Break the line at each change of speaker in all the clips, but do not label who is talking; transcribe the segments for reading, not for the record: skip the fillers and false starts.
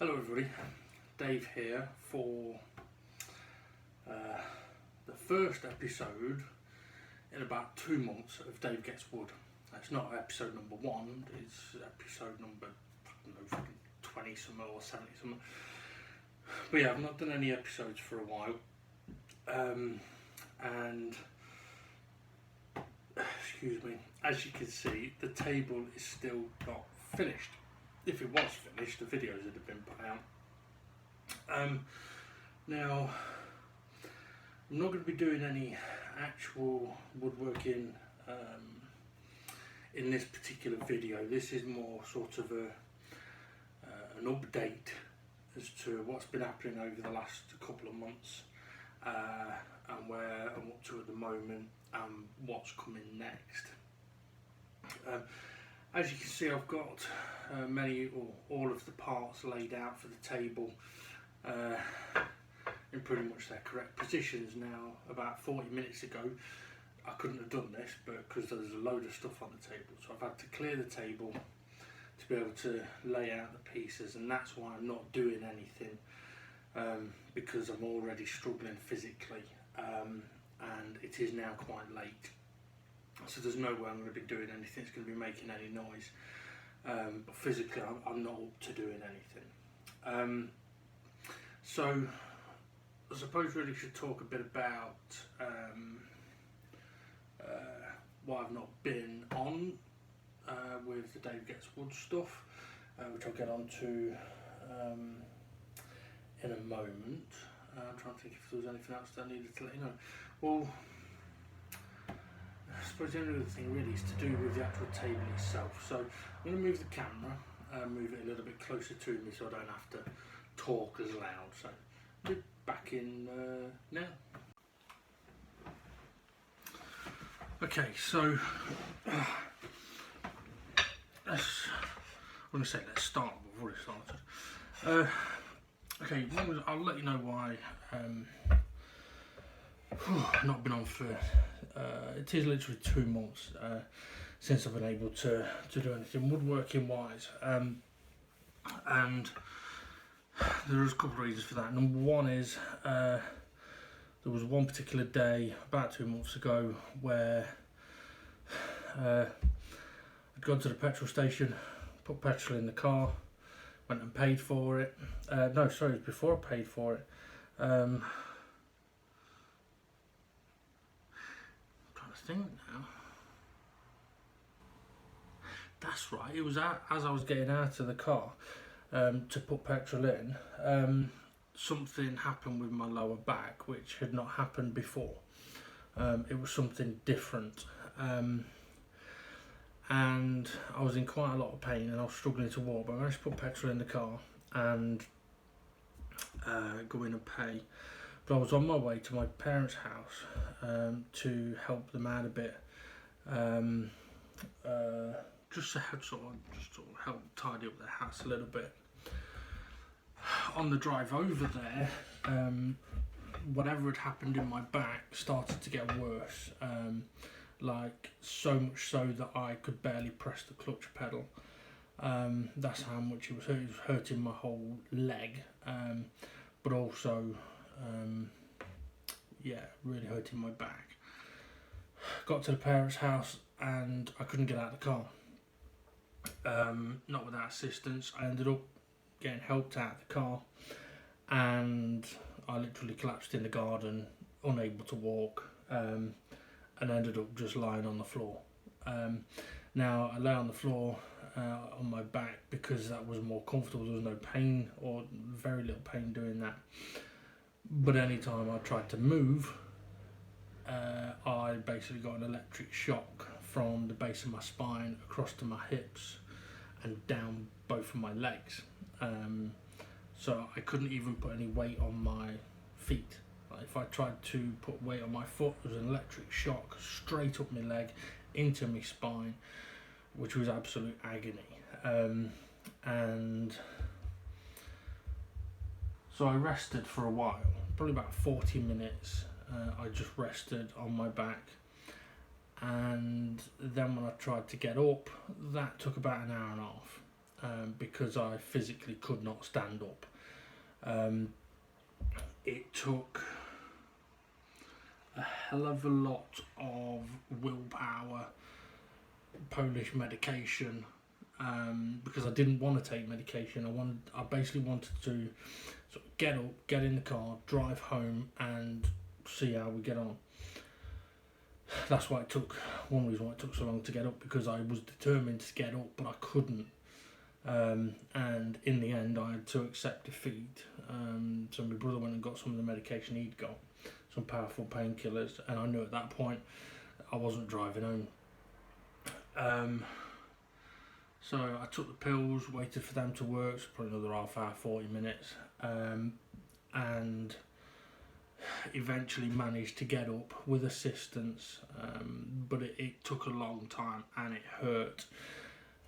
Hello everybody, Dave here for the first episode in about 2 months of Dave Gets Wood. It's not episode number 1, it's episode number, I don't know, 20 something or 70 something. But yeah, I've not done any episodes for a while. And excuse me, as you can see, the table is still not finished. If it was finished, the videos would have been put out. Now, I'm not going to be doing any actual woodworking in this particular video. This is more sort of an update as to what's been happening over the last couple of months and where I'm up to at the moment and what's coming next. As you can see, I've got many or all of the parts laid out for the table in pretty much their correct positions. Now, about 40 minutes ago, I couldn't have done this because there's a load of stuff on the table, so I've had to clear the table to be able to lay out the pieces, and that's why I'm not doing anything because I'm already struggling physically and it is now quite late. So there's no way I'm going to be doing anything that's going to be making any noise. But physically, I'm not up to doing anything. So I suppose really should talk a bit about why I've not been on with the Dave Gets Wood stuff, which I'll get on to in a moment. I'm trying to think if there was anything else that I needed to let you know. Well, I suppose the only other thing really is to do with the actual table itself. So I'm going to move the camera, move it a little bit closer to me so I don't have to talk as loud. So I'll be back in now. Okay, so let's start. We've already started. Okay, I'll let you know why I've not been on for. It is literally 2 months since I've been able to do anything woodworking wise, and there's a couple of reasons for that. Number one is there was one particular day about 2 months ago where I'd gone to the petrol station, put petrol in the car, went and paid for it. No, sorry, it was before I paid for it. Think now. That's right, it was as I was getting out of the car to put petrol in, something happened with my lower back which had not happened before. It was something different, and I was in quite a lot of pain and I was struggling to walk, but I managed to put petrol in the car and go in and pay. But I was on my way to my parents' house to help them out a bit, just to sort of help tidy up their house a little bit. On the drive over there, whatever had happened in my back started to get worse, like so much so that I could barely press the clutch pedal. That's how much it was hurting. It was hurting my whole leg, but also really hurting my back. Got to the parents' house and I couldn't get out of the car, not without assistance. I ended up getting helped out of the car and I literally collapsed in the garden, unable to walk, and ended up just lying on the floor. Now I lay on the floor on my back because that was more comfortable. There was no pain or very little pain doing that. But any time I tried to move, I basically got an electric shock from the base of my spine across to my hips and down both of my legs. So I couldn't even put any weight on my feet. Like if I tried to put weight on my foot, there was an electric shock straight up my leg into my spine, which was absolute agony. And so I rested for a while, probably about 40 minutes. I just rested on my back, and then when I tried to get up, that took about an hour and a half. because I physically could not stand up. It took a hell of a lot of willpower, Polish medication, because I didn't want to take medication. I basically wanted to sort of get up, get in the car, drive home, and see how we get on. That's why it took, one reason why it took so long to get up, because I was determined to get up, but I couldn't. And in the end, I had to accept defeat. So my brother went and got some of the medication he'd got, some powerful painkillers, and I knew at that point I wasn't driving home. So I took the pills, waited for them to work, so probably another half hour, 40 minutes, and eventually managed to get up with assistance, but it took a long time and it hurt.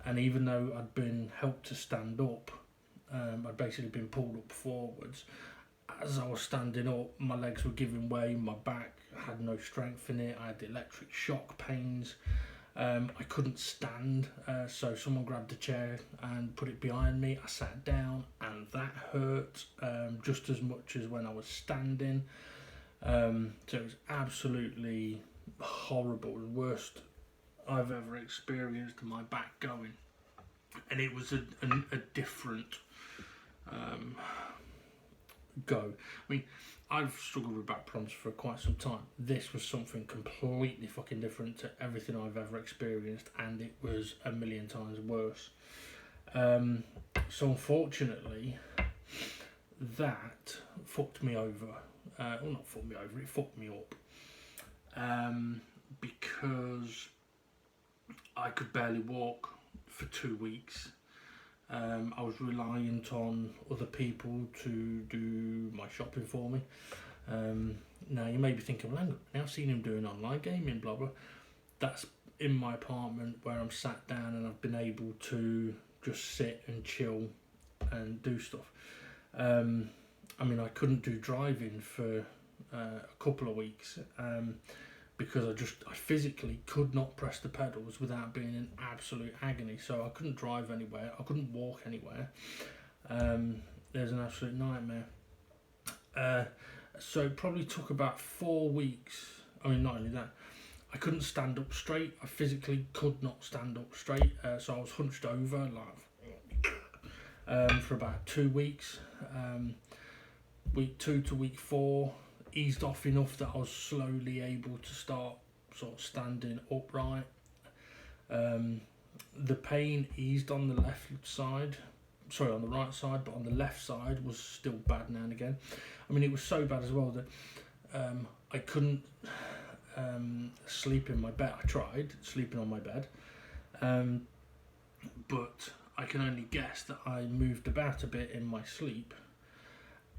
And even though I'd been helped to stand up, I'd basically been pulled up forwards. As I was standing up, my legs were giving way, my back had no strength in it, I had electric shock pains. I couldn't stand, so someone grabbed a chair and put it behind me. I sat down and that hurt just as much as when I was standing. So it was absolutely horrible, the worst I've ever experienced, my back going. And it was a different go. I mean, I've struggled with back problems for quite some time. This was something completely fucking different to everything I've ever experienced, and it was a million times worse. So unfortunately, that fucked me over. Well, not fucked me over, it fucked me up. Because I could barely walk for 2 weeks. I was reliant on other people to do my shopping for me. Now you may be thinking, well, hang on, now I've seen him doing online gaming, blah blah. That's in my apartment where I'm sat down and I've been able to just sit and chill and do stuff. I mean, I couldn't do driving for a couple of weeks because I physically could not press the pedals without being in absolute agony. So I couldn't drive anywhere, I couldn't walk anywhere. There's an absolute nightmare. So it probably took about 4 weeks. I mean, not only that, I couldn't stand up straight. I physically could not stand up straight. So I was hunched over like for about 2 weeks. Week 2 to week 4 eased off enough that I was slowly able to start sort of standing upright. The pain eased on the left side, sorry, on the right side, but on the left side was still bad now and again. I mean, it was so bad as well that I couldn't sleep in my bed. I tried sleeping on my bed, but I can only guess that I moved about a bit in my sleep,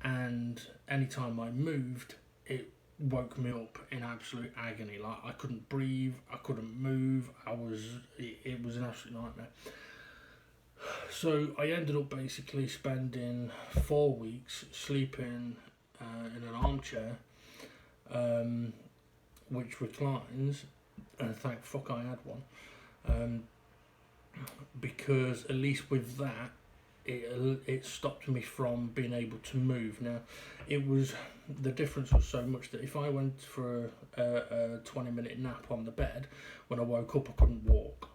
and anytime I moved, it woke me up in absolute agony. Like, I couldn't breathe, I couldn't move, it was an absolute nightmare. So I ended up basically spending 4 weeks sleeping in an armchair, which reclines, and thank fuck I had one, because at least with that, it stopped me from being able to move. Now, the difference was so much that if I went for a 20-minute nap on the bed, when I woke up I couldn't walk.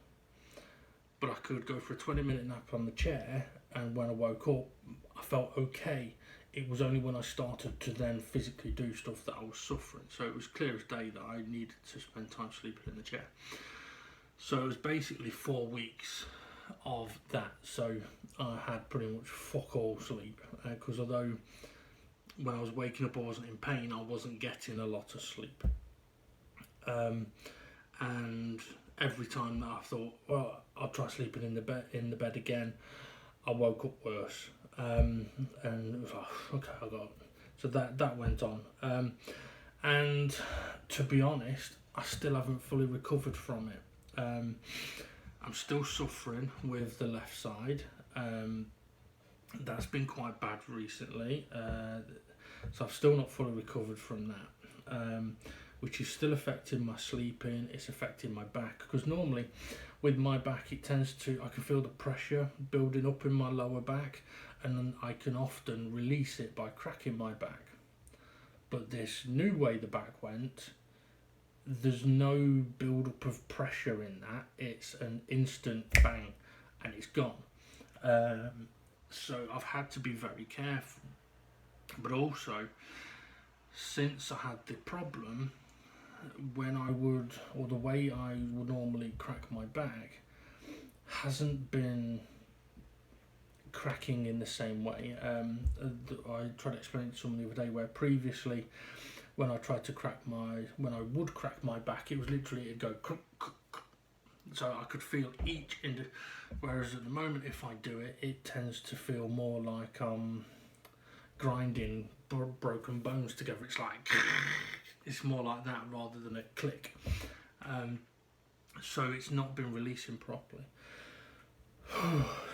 But I could go for a 20-minute nap on the chair, and when I woke up I felt okay. It was only when I started to then physically do stuff that I was suffering. So it was clear as day that I needed to spend time sleeping in the chair. So it was basically 4 weeks of that. So I had pretty much fuck all sleep, because although when I was waking up I wasn't in pain, I wasn't getting a lot of sleep. And every time that I thought, well, I'll try sleeping in the bed again, I woke up worse. And it was like, okay, I got it. So that went on. And to be honest, I still haven't fully recovered from it. I'm still suffering with the left side. That's been quite bad recently. So I've still not fully recovered from that, which is still affecting my sleeping. It's affecting my back, because normally with my back, it tends to, I can feel the pressure building up in my lower back, and then I can often release it by cracking my back. But this new way the back went, there's no build-up of pressure in that. It's an instant bang and it's gone. So I've had to be very careful. But also, since I had the problem, when I would, or the way I would normally crack my back, hasn't been cracking in the same way. I tried to explain it to someone the other day, where previously, when I tried to when I would crack my back, it was literally, it'd go so I could feel each whereas at the moment, if I do it, it tends to feel more like grinding broken bones together. It's like, it's more like that rather than a click. So it's not been releasing properly.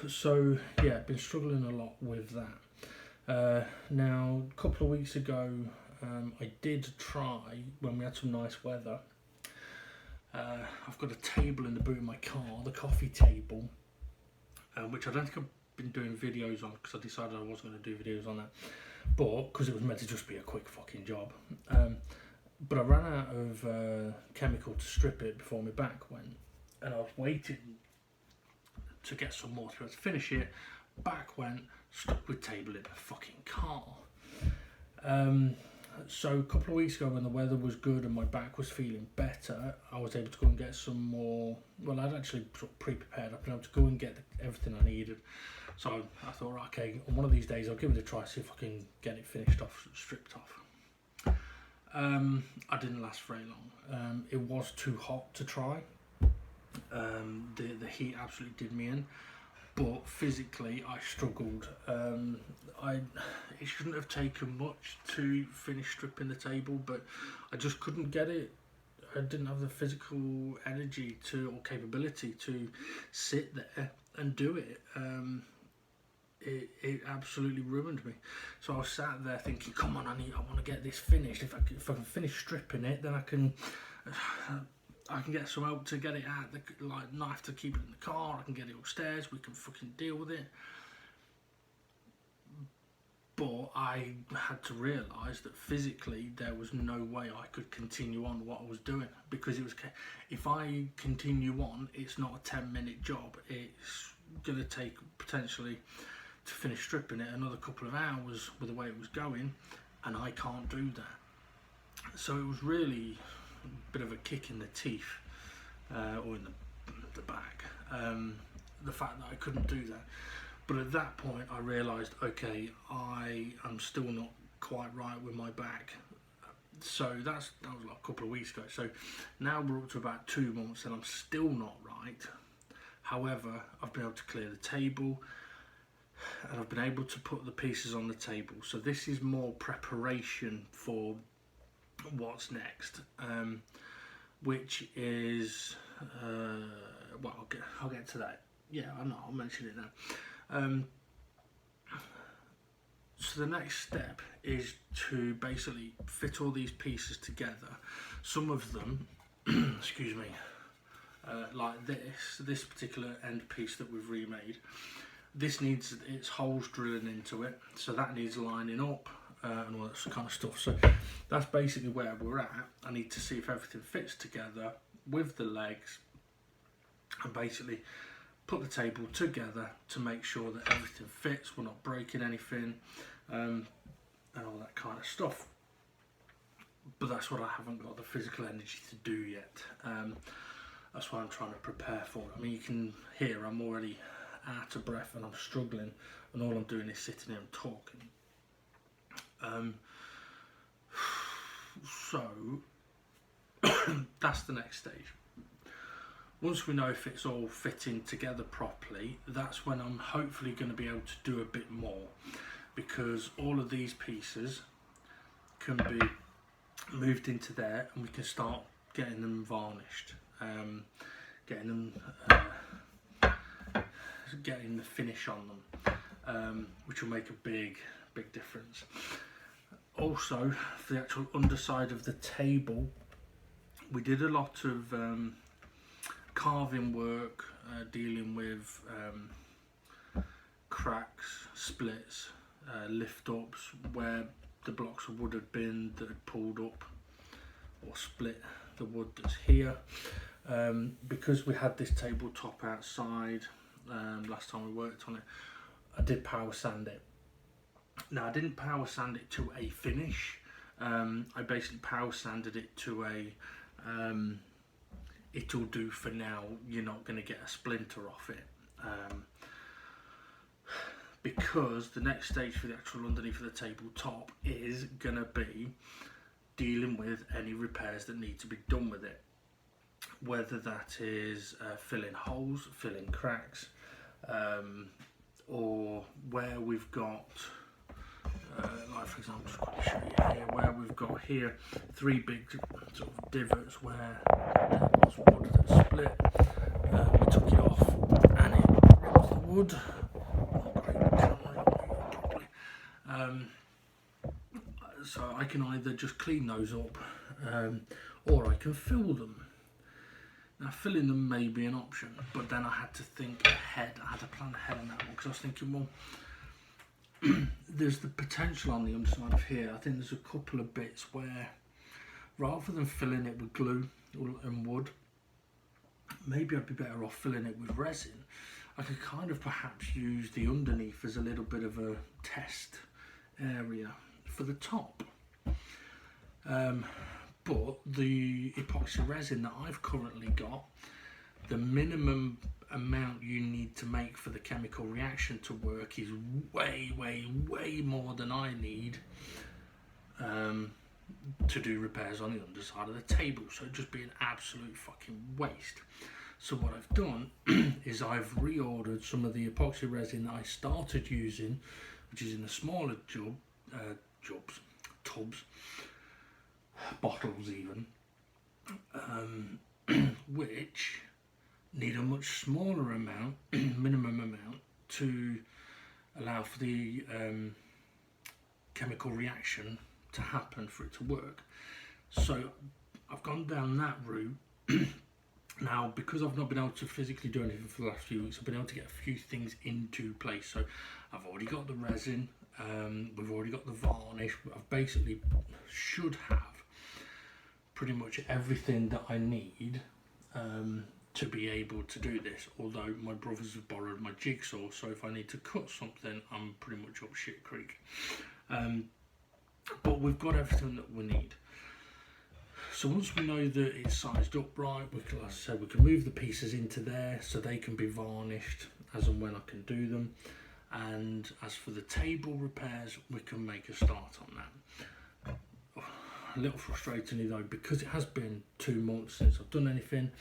So yeah, been struggling a lot with that. Now, a couple of weeks ago, I did try, when we had some nice weather, I've got a table in the boot of my car, the coffee table, which I don't think I've been doing videos on, because I decided I wasn't going to do videos on that, but because it was meant to just be a quick fucking job. But I ran out of chemical to strip it before my back went, and I was waiting to get some more to be able to finish it. Back went, stuck with table in the fucking car. So a couple of weeks ago, when the weather was good and my back was feeling better, I was able to go and get some more. Well, I'd actually sort of pre-prepared. I've been able to go and get everything I needed. So I thought, right, okay, on one of these days I'll give it a try, see if I can get it finished off, stripped off. I didn't last very long. It was too hot to try. The heat absolutely did me in, but physically I struggled. It shouldn't have taken much to finish stripping the table, but I just couldn't get it. I didn't have the physical energy or capability to sit there and do it. It absolutely ruined me. So I was sat there thinking, come on, I want to get this finished. If I can finish stripping it, then I can get some help to get it out, like knife to keep it in the car. I can get it upstairs. We can fucking deal with it. But I had to realise that physically there was no way I could continue on what I was doing, because if I continue on, it's not a 10-minute job. It's going to take potentially, to finish stripping it, another couple of hours with the way it was going, and I can't do that. So it was really a bit of a kick in the teeth, or in the back, the fact that I couldn't do that. But at that point I realised, okay, I am still not quite right with my back. So that was like a couple of weeks ago. So now we're up to about 2 months and I'm still not right. However, I've been able to clear the table and I've been able to put the pieces on the table. So this is more preparation for what's next, which is, well, I'll get to that. Yeah, I know, I'll mention it now. So the next step is to basically fit all these pieces together. Some of them, excuse me, like this particular end piece that we've remade, this needs its holes drilling into it, so that needs lining up and all that kind of stuff. So that's basically where we're at. I need to see if everything fits together with the legs, and basically put the table together to make sure that everything fits, we're not breaking anything, and all that kind of stuff. But that's what I haven't got the physical energy to do yet. That's what I'm trying to prepare for. I mean, you can hear I'm already out of breath and I'm struggling, and all I'm doing is sitting here and talking. So that's the next stage. Once we know if it's all fitting together properly, that's when I'm hopefully going to be able to do a bit more, because all of these pieces can be moved into there and we can start getting them varnished, getting the finish on them, which will make a big difference. Also, for the actual underside of the table, we did a lot of carving work, dealing with cracks, splits, lift ups where the blocks of wood had been that had pulled up or split the wood that's here. Because we had this tabletop outside last time we worked on it, I did power sand it. Now I didn't power sand it to a finish. I basically power sanded it to a it'll do for now, you're not going to get a splinter off it, because the next stage for the actual underneath of the tabletop is going to be dealing with any repairs that need to be done with it, whether that is filling holes, filling cracks, or where we've got like for example, just going to show you here, where we've got here 3 big sort of divots where there was wood that split. We took it off and it ripped the wood. Not great, properly. So I can either just clean those up, or I can fill them. Now filling them may be an option, but then I had to think ahead. I had to plan ahead on that one, because I was thinking, well, there's the potential on the underside of here. I think there's a couple of bits where, rather than filling it with glue and wood, maybe I'd be better off filling it with resin. I could kind of perhaps use the underneath as a little bit of a test area for the top. But the epoxy resin that I've currently got, the minimum amount you need to make for the chemical reaction to work is way more than I need to do repairs on the underside of the table, so it'd just be an absolute fucking waste. So what I've done is I've reordered some of the epoxy resin that I started using, which is in the smaller tubs, bottles even, which need a much smaller amount, minimum amount, to allow for the chemical reaction to happen for it to work. So I've gone down that route. Now, because I've not been able to physically do anything for the last few weeks, I've been able to get a few things into place. So I've already got the resin, we've already got the varnish. I've basically should have pretty much everything that I need to be able to do this, although my brothers have borrowed my jigsaw, so if I need to cut something, I'm pretty much up shit creek. But we've got everything that we need. So once we know that it's sized up right, we can, as I said, we can move the pieces into there so they can be varnished as and when I can do them. And as for the table repairs, we can make a start on that. A little frustratingly though, because it has been 2 months since I've done anything,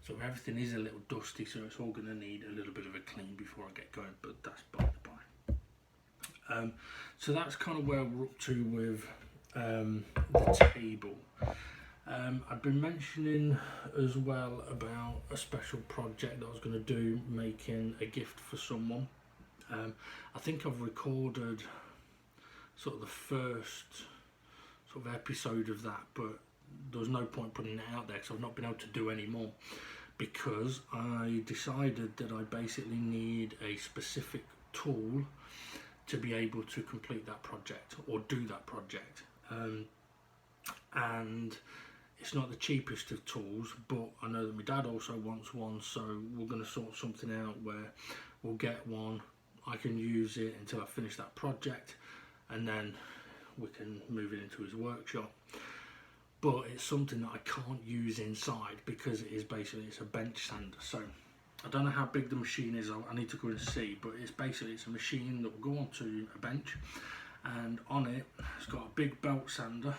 so everything is a little dusty, so it's all going to need a little bit of a clean before I get going, but that's by the by. So that's kind of where we're up to with the table. I've been mentioning as well about a special project that I was going to do, making a gift for someone. I think I've recorded sort of the first sort of episode of that, but there was no point putting it out there because I've not been able to do any more, because I decided that I basically need a specific tool to be able to complete that project or do that project. And it's not the cheapest of tools, but I know that my dad also wants one, so we're going to sort something out where we'll get one, I can use it until I finish that project, and then we can move it into his workshop. But it's something that I can't use inside because it is basically, it's a bench sander. So I don't know how big the machine is, I need to go and see, but it's basically, it's a machine that will go onto a bench, and on it it's got a big belt sander.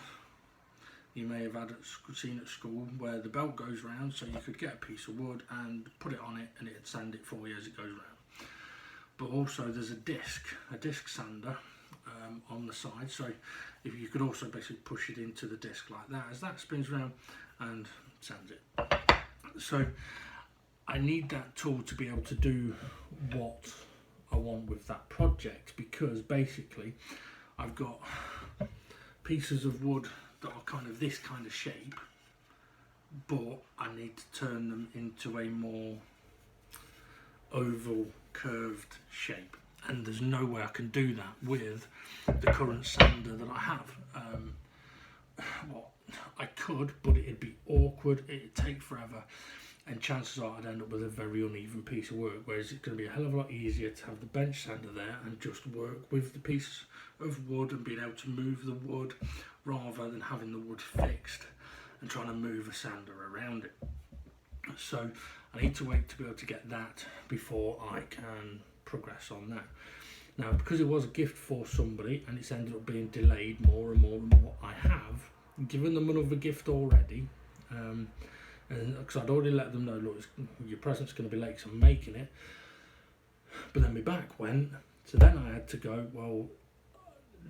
You may have seen at school where the belt goes round, so you could get a piece of wood and put it on it and it'd sand it for you as it goes round. But also there's a disc sander on the side, so if you could also basically push it into the disc like that, as that spins round and sands it. So I need that tool to be able to do what I want with that project, because basically I've got pieces of wood that are kind of this kind of shape, but I need to turn them into a more oval curved shape, and there's no way I can do that with the current sander that I have. Well, I could, but it'd be awkward, it'd take forever, and chances are I'd end up with a very uneven piece of work, whereas it's going to be a hell of a lot easier to have the bench sander there and just work with the piece of wood and being able to move the wood rather than having the wood fixed and trying to move a sander around it. So I need to wait to be able to get that before I can progress on that. Now, because it was a gift for somebody and it's ended up being delayed more and more and more, I have given them another gift already, and because I'd already let them know, look, your present's going to be late because I'm making it. But then my back went, so then I had to go, well,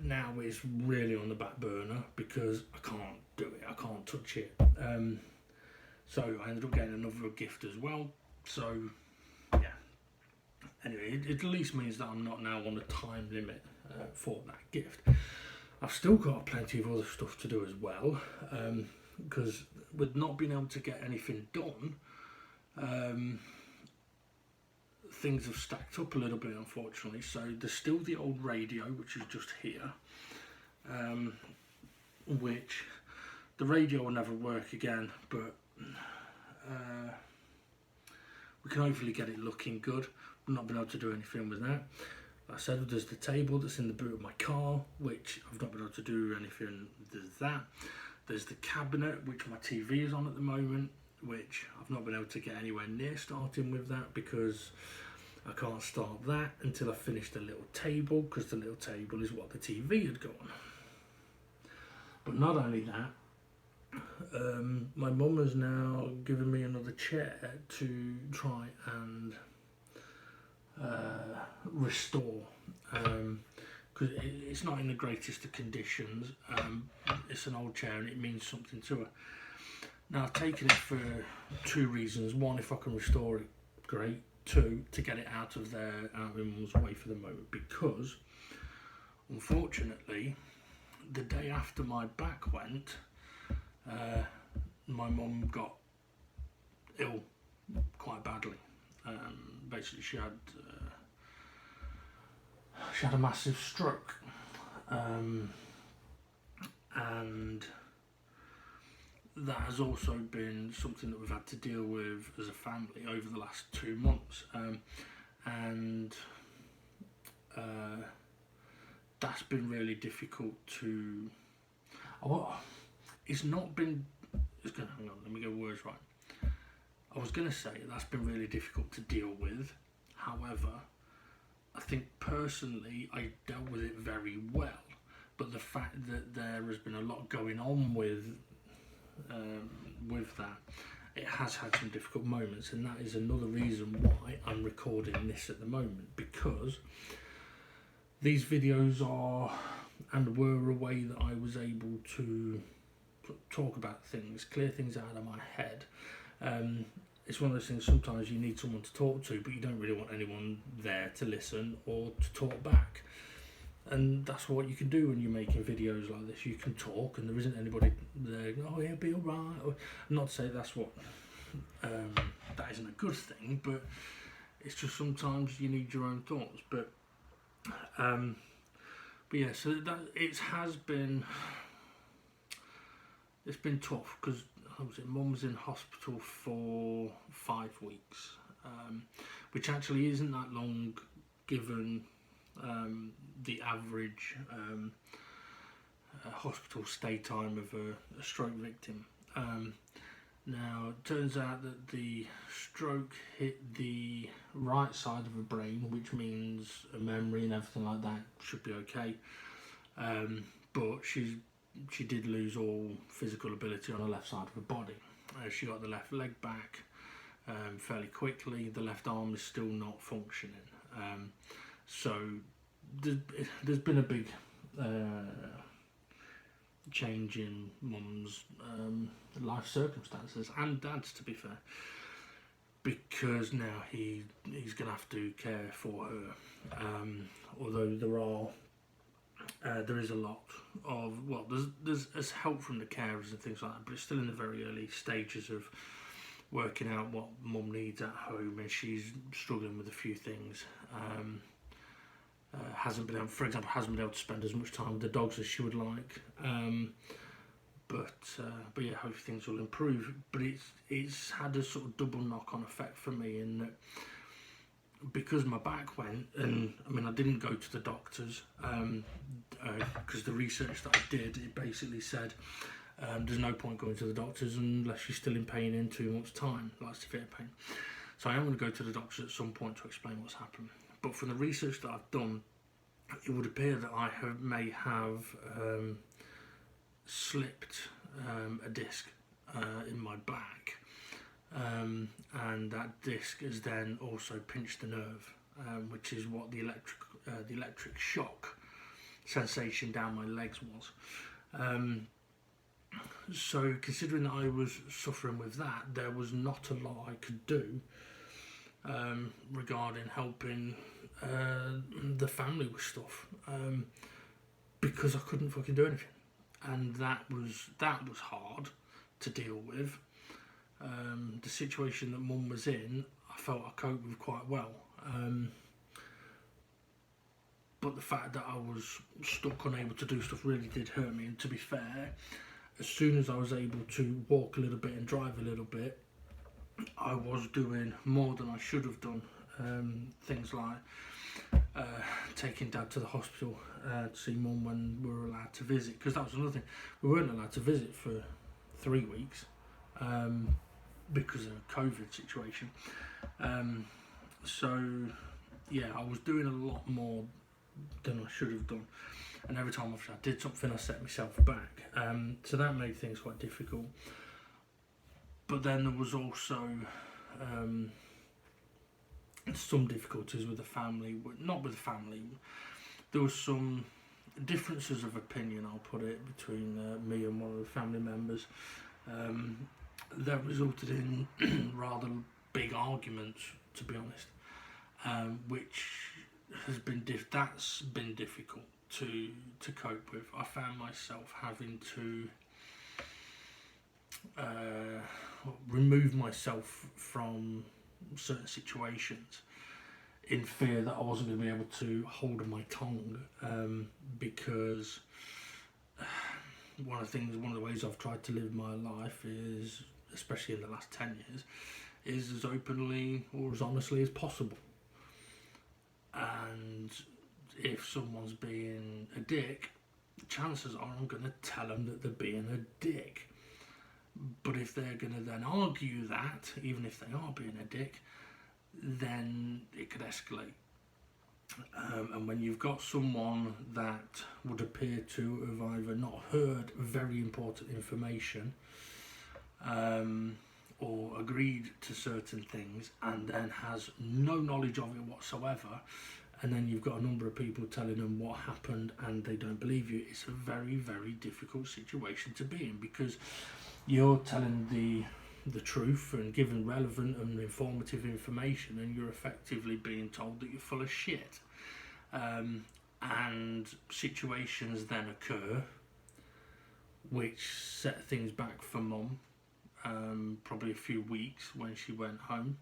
now it's really on the back burner because I can't do it, I can't touch it. So I ended up getting another gift as well. So yeah, anyway, it at least means that I'm not now on a time limit for that gift. I've still got plenty of other stuff to do as well, because with not being able to get anything done, things have stacked up a little bit, unfortunately. So there's still the old radio, which is just here, which the radio will never work again, but we can hopefully get it looking good. We've not been able to do anything with that. Like I said, there's the table that's in the boot of my car, which I've not been able to do anything. There's that. There's the cabinet, which my TV is on at the moment, which I've not been able to get anywhere near starting with that because I can't start that until I finish the little table, because the little table is what the TV had got on. But not only that, my mum has now given me another chair to try and restore, because it's not in the greatest of conditions. It's an old chair and it means something to her. Now I've taken it for two reasons. One, if I can restore it, great. Two, to get it out of my mum's way for the moment, because unfortunately the day after my back went, my mum got ill quite badly. Basically she had a massive stroke, and that has also been something that we've had to deal with as a family over the last 2 months, and that's been really difficult to. It's not been. Hang on, let me get words right. I was going to say that's been really difficult to deal with. However, I think personally I dealt with it very well. But the fact that there has been a lot going on with that, it has had some difficult moments, and that is another reason why I'm recording this at the moment, because these videos are and were a way that I was able to talk about things, clear things out of my head. It's one of those things, sometimes you need someone to talk to, but you don't really want anyone there to listen or to talk back. And that's what you can do when you're making videos like this. You can talk and there isn't anybody there going, oh, it'll be all right. Not to say that's what, that isn't a good thing, but it's just sometimes you need your own thoughts. But yeah, so that it's been tough, because Mum's in hospital for 5 weeks, which actually isn't that long given the average hospital stay time of a stroke victim. Now, it turns out that the stroke hit the right side of her brain, which means a memory and everything like that should be okay. But she did lose all physical ability on the left side of her body. She got the left leg back fairly quickly. The left arm is still not functioning. So there's been a big change in Mum's life circumstances, and Dad's, to be fair, because now he's going to have to care for her. Although there are there is a lot of, well, there's help from the carers and things like that, but it's still in the very early stages of working out what mum needs at home, and she's struggling with a few things. Hasn't been able, for example, hasn't been able to spend as much time with the dogs as she would like. But yeah, hopefully things will improve. But it's had a sort of double knock-on effect for me in that, because my back went, and I mean I didn't go to the doctors because the research that I did, it basically said there's no point going to the doctors unless you're still in pain in 2 months' time, like severe pain. So I am going to go to the doctors at some point to explain what's happened. But from the research that I've done, it would appear that I may have slipped a disc in my back, and that disc has then also pinched the nerve, which is what the electric shock sensation down my legs was. So considering that I was suffering with that, there was not a lot I could do regarding helping the family with stuff, because I couldn't fucking do anything, and that was hard to deal with. The situation that mum was in, I felt I coped with quite well, but the fact that I was stuck, unable to do stuff, really did hurt me. And to be fair, as soon as I was able to walk a little bit and drive a little bit, I was doing more than I should have done. Things like taking Dad to the hospital to see Mum when we were allowed to visit, because that was another thing. We weren't allowed to visit for 3 weeks because of a COVID situation. So yeah, I was doing a lot more than I should have done, and every time I did something I set myself back, so that made things quite difficult. But then there was also some difficulties with the family, not with the family, there was some differences of opinion, I'll put it, between me and one of the family members that resulted in rather big arguments, to be honest, which has been that's been difficult to cope with. I found myself having to remove myself from certain situations in fear that I wasn't going to be able to hold my tongue, because one of the ways I've tried to live my life is, especially in the last 10 years, is as openly or as honestly as possible. And if someone's being a dick, chances are I'm going to tell them that they're being a dick. But if they're going to then argue that, even if they are being a dick, then it could escalate. And when you've got someone that would appear to have either not heard very important information, or agreed to certain things, and then has no knowledge of it whatsoever, and then you've got a number of people telling them what happened and they don't believe you, it's a very, very difficult situation to be in, because you're telling the truth and giving relevant and informative information, and you're effectively being told that you're full of shit. And situations then occur which set things back for Mum, probably a few weeks when she went home,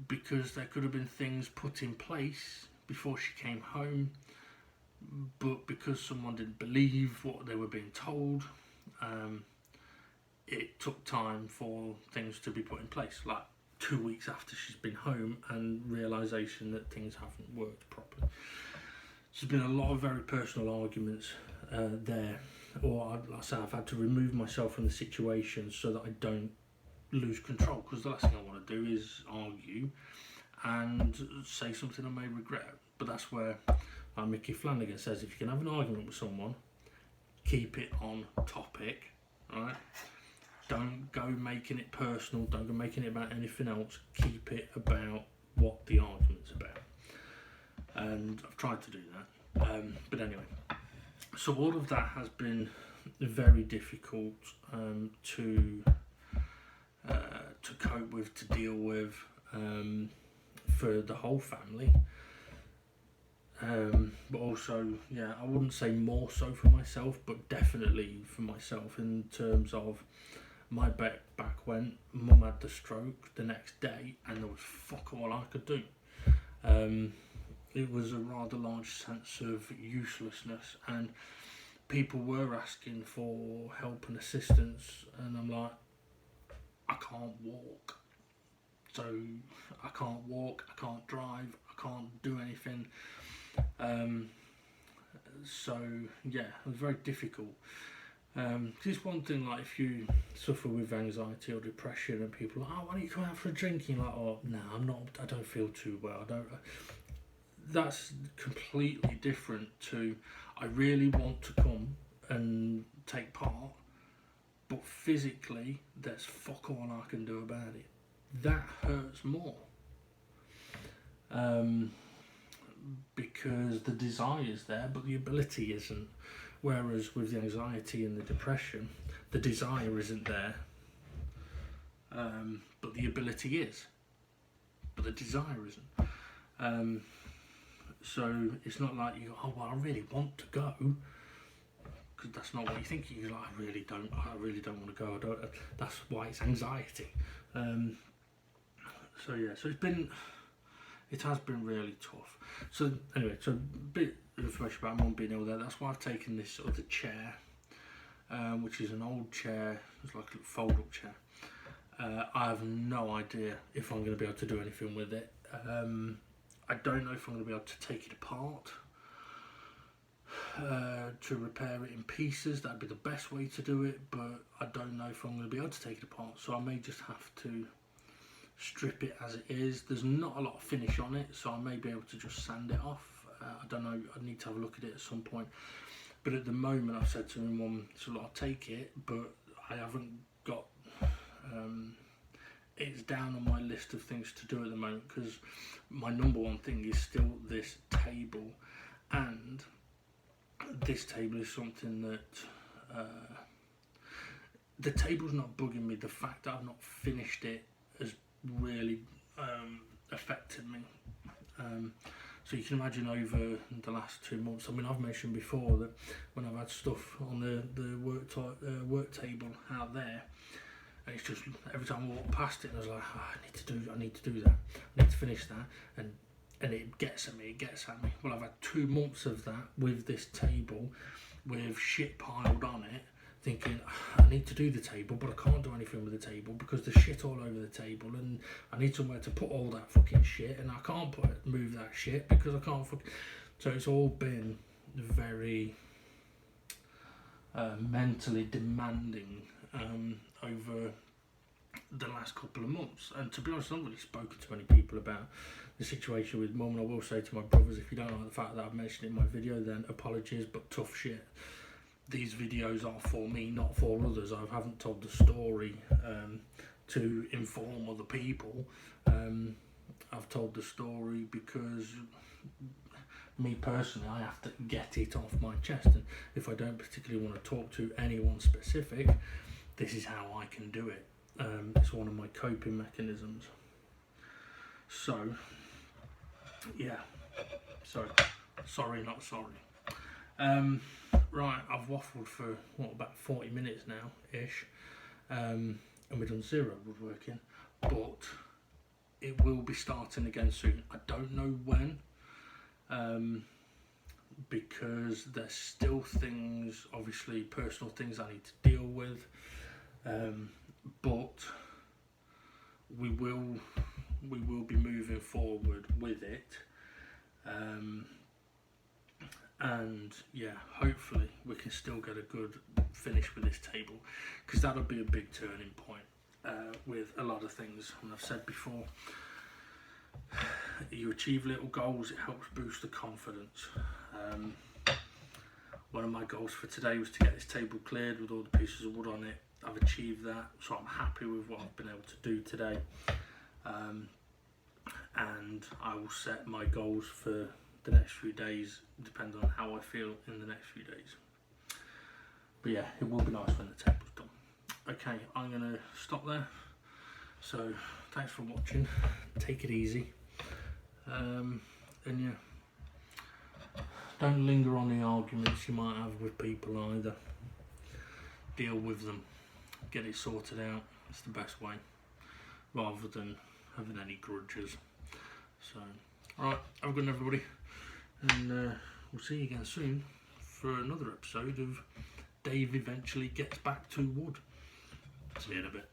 because there could have been things put in place before she came home, but because someone didn't believe what they were being told, it took time for things to be put in place, like 2 weeks after she's been home, and realisation that things haven't worked properly. There's been a lot of very personal arguments there, or like I say, I've had to remove myself from the situation so that I don't lose control, because the last thing I want to do is argue and say something I may regret. But that's where, like Mickey Flanagan says, if you can have an argument with someone, keep it on topic, right? Don't go making it personal, don't go making it about anything else, keep it about what the argument's about. And I've tried to do that, but anyway, so all of that has been very difficult to cope with, to deal with, for the whole family. But also, yeah, I wouldn't say more so for myself, but definitely for myself in terms of my back went. Mum had the stroke the next day, and there was fuck all I could do. It was a rather large sense of uselessness, and people were asking for help and assistance, and I'm like, I can't walk. So I can't walk, I can't drive, I can't do anything. So yeah, it was very difficult. It's one thing, like if you suffer with anxiety or depression and people are like, oh, why don't you come out for a drink? And you're like, oh, no, I'm not, I don't feel too well. That's completely different to, I really want to come and take part, but physically, there's fuck all I can do about it. That hurts more. Because the desire's there, but the ability isn't. Whereas with the anxiety and the depression, the desire isn't there, but the ability is. But the desire isn't. So it's not like you go, oh, well, I really want to go, because that's not what you think. You're like, I really don't want to go. That's why it's anxiety. So yeah, so it has been really tough. So anyway, so a bit of information about Mum being ill there. That's why I've taken this other chair, which is an old chair. It's like a fold-up chair. I have no idea if I'm going to be able to do anything with it. I don't know if I'm going to be able to take it apart to repair it in pieces. That'd be the best way to do it, but I don't know if I'm going to be able to take it apart. So I may just have to strip it as it is. There's not a lot of finish on it, so I may be able to just sand it off. I don't know, I need to have a look at it at some point. But at the moment I've said to my mum, so I'll take it, but I haven't got, it's down on my list of things to do at the moment, because my number one thing is still this table, and this table is something that, the table's not bugging me. The fact that I've not finished it has really affected me. So you can imagine over the last 2 months, I mean, I've mentioned before that when I've had stuff on the work table out there, and it's just every time I walk past it, I was like, oh, I need to do that, I need to finish that, and it gets at me. Well, I've had 2 months of that with this table, with shit piled on it, thinking, I need to do the table, but I can't do anything with the table because there's shit all over the table, and I need somewhere to put all that fucking shit, and I can't move that shit because I can't So it's all been very mentally demanding over the last couple of months. And to be honest, I've not really spoken to many people about the situation with Mum, and I will say to my brothers, if you don't like the fact that I've mentioned it in my video, then apologies, but tough shit. These videos are for me, not for others. I haven't told the story to inform other people. I've told the story because me personally, I have to get it off my chest, and if I don't particularly want to talk to anyone specific, this is how I can do it. It's one of my coping mechanisms. So yeah, sorry, not sorry. Right, I've waffled for about 40 minutes now ish, and we've done 0 woodworking, but it will be starting again soon. I don't know when, because there's still things, obviously personal things I need to deal with, but we will be moving forward with it. And yeah, hopefully we can still get a good finish with this table, because that'll be a big turning point with a lot of things. And I've said before, you achieve little goals, it helps boost the confidence. One of my goals for today was to get this table cleared with all the pieces of wood on it. I've achieved that, so I'm happy with what I've been able to do today. And I will set my goals for the next few days, depending on how I feel in the next few days. But yeah, it will be nice when the table's done. Okay, I'm going to stop there. So thanks for watching, take it easy, and yeah, Don't linger on the arguments you might have with people either. Deal with them. Get it sorted out. It's the best way. Rather than having any grudges. So, alright, have a good one everybody. And we'll see you again soon for another episode of Dave Eventually Gets Back to Wood. See you in a bit.